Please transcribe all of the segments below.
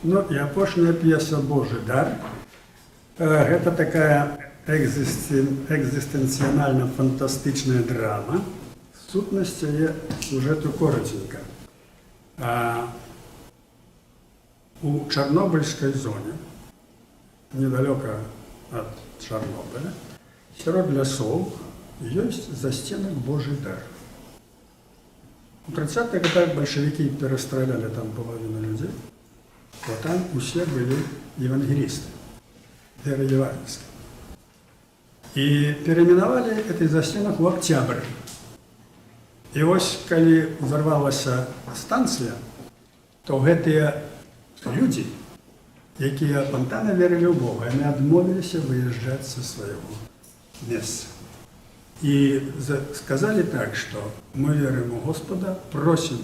Ну і апошняя п'еса «Божий дар». Гэта такая экзістэнцыянальна-фантастычная драма. Сутнасць яе сюжэту коротенька. У Чарнобыльскай зоне, недалёка ад Чарнобыля, сярод лясоў ёсць засценак «Божий дар». У 30-х годах бальшавікі перастраляли там половину людей, то там усе были евангелисты, вероевангельские. И переименовали этот застенок в Октябрь. И вот, когда взорвалась станция, то эти люди, которые спонтанно верили в Бога, они отмовились выезжать со своего места. И сказали так, что мы верим в Господа, просим,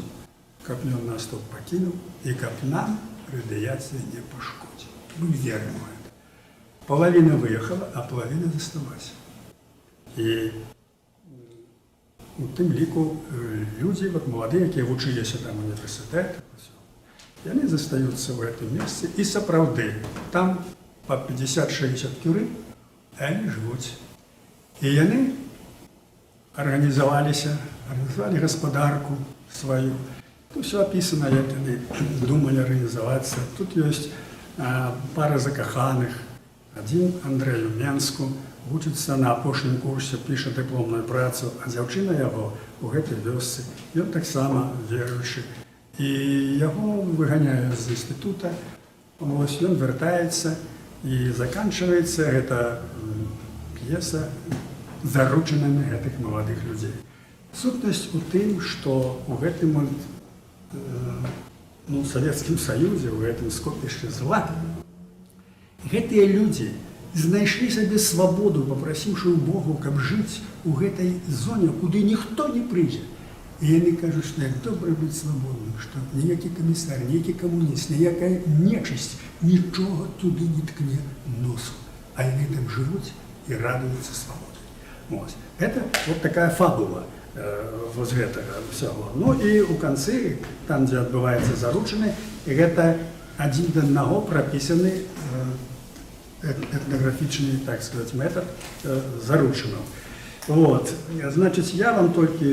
как Он нас тут покинул, и как нам радиация не пошкодит. Мы верим в это. Половина выехала, а половина оставалась. И у тым ліку люди, вот молодые, которые учились там в университетах, и они остаются в этом месте, и сапраўды, там по 50-60 тюрем, они живут. И они организовали господарку свою. Тут все описано, як они думали организоваться. Тут есть пара закаханых. Один Андрей у Менску вучыцца на апошнім курсе, піша дыпломную працу, а дзяўчына яго у гэтай вёсцы. Ён таксама веруючы. І яго выганяюць з інстытута. Вось ён вяртаецца і заканчваецца гэта п'еса заручанымі гэтых маладых людзей. Сутнасць у тым, што ў гэтым Савецкім Саюзе, у гэтым скопішчы зла, гэтыя людзі знайшлі сабе свабоду, папрасіўшы ў Богу, каб жыць у гэтай зоне, куды ніхто не прыйдзе. І яны кажуць, што як добра быць свабодным, што ніякі камісар, ніякі камуніст, ніякая нечысць нічога туды не ткне носу. А яны там жывуць і радуюцца свабодай. Это вот такая фабула вот гэтага всего. Ну и у канцы, там, где адбываецца заручаны, гэта адзін да аднаго прапісаны этнографічны, так сказать, метод заручанаў. Вот. Значит, я вам только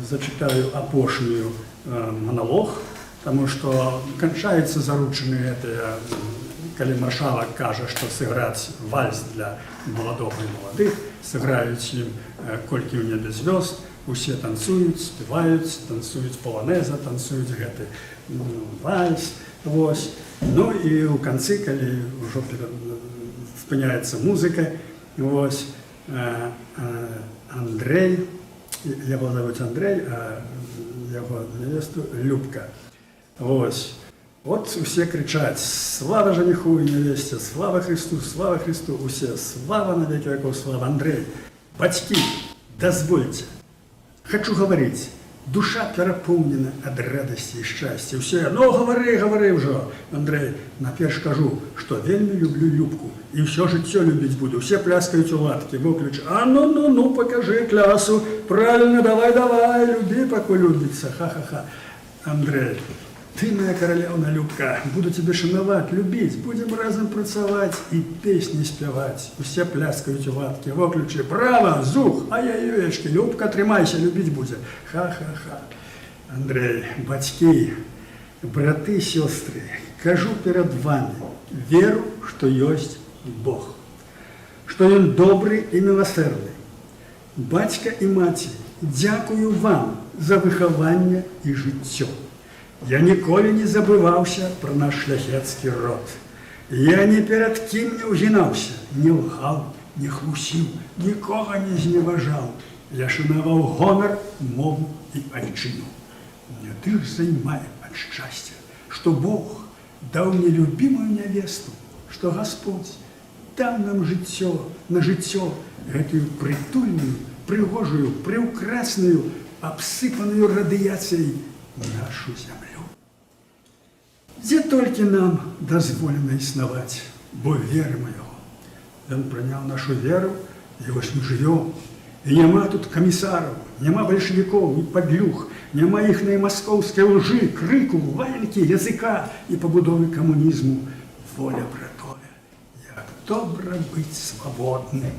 зачитаю апошнюю монолог, потому что кончается заручаны это, когда маршалок кажа, что сыграть вальс для молодого и молодых, сыграют им «Кольки у небе звезд», усе танцуют, спевают, танцуют полонеза, танцуют гэты вальс. Вот. Ну и у концы, когда уже спыняется музыка, вот, Андрей, его зовут Андрей, а его невесту Любка. Вот все кричат: «Слава жениху и невесте, слава Христу, усе, слава на веки веков, слава Андрей, батьки, дозвольте, хочу говорить, душа переполнена от радости и счастья. Все, ну говори уже, Андрей, наперш кажу, что вельми люблю Любку, и все життя любить буду. Все пляскают у латки, выключ, а ну, покажи клясу, правильно, давай, люби, пока любится, ха-ха-ха. Андрей, ты моя королевна Любка, буду тебе шановать, любить, будем разом працавать и песни спевать. Все пляскают у латки, выключи, браво, зух, ай-яй-яйчки, Любка, тримайся, любить будет. Ха-ха-ха. Андрей, батьки, браты, сестры, кажу перед вами, веру, что есть Бог, что Он добрый и милосердный. Батька и маці, дякую вам за выхование и життя. Я ніколі не забываўся про наш шляхецкі род. Я ні перад кім не ўгінаўся, не лгаў, не хлусіў, нікога не зневажаў. Я шанаваў гонар, мову і айчыну. Мне дых займае ад шчасця, што Бог даў мне любімую нявесту, што Господь даў нам жыццё, на жыццё гэтую прытульную, прыгожую, прыўкрасную, абсыпаную радыяцыяй нашу зямлю. Где только нам дозволено існаваць, бо верим у Яго. Ён прыняў нашу веру, і вось мы живем. І няма тут камісараў, няма бальшавікоў і падлюх, няма іхнай маскоўскай лжы, крыку, лаянкі, языка і пабудовы камунізму. Воля пра тое, як добра быць свабодным.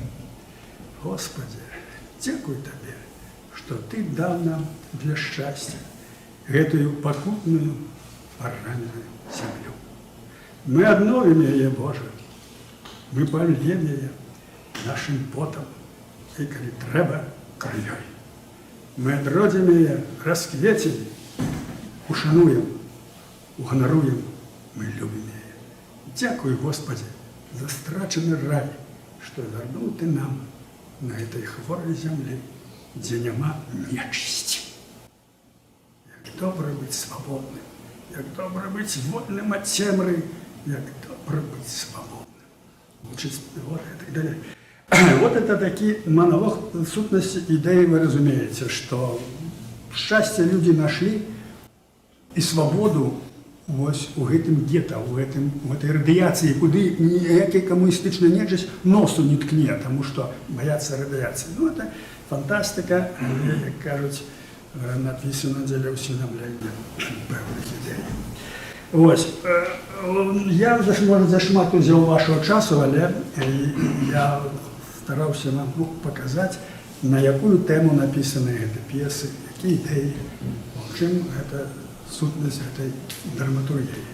Господи, дзякуй Табе, што Ты даў нам для шчасця гэтую пакутную параненую зямлю. Мы адновім яе, Божа, мы пальем яе нашым потам і, калі трэба, крывёй. Мы адродзім яе, расквецім, ушануем, уганаруем, мы любім яе. Дзякуй, Господи, за страчаны рай, што вярнуў Ты нам на этой хворай зямлі, дзе няма нечысці. Як добра быць свабодным, як добра быць вольным ад цемры, як добра быць свабодным. Учыць спевать и так далее. Вот это такие монолог сутности идеи, вы разумеете, что счастье люди нашли и свободу вось у гэтым гета, у этой радиации, куды ніякая камуністычная нечысць носу не ткне, тому что боятся радиации. Ну, это фантастика, як кажуть, написано для усынамлення пэўных ідэй. Вось. Я, может, зашмат узял вашего часу, але я стараўся вам показать, на якую тему написаны гэты п'есы, якія ідэі, чым гэта сутнасць гэтай драматургіі.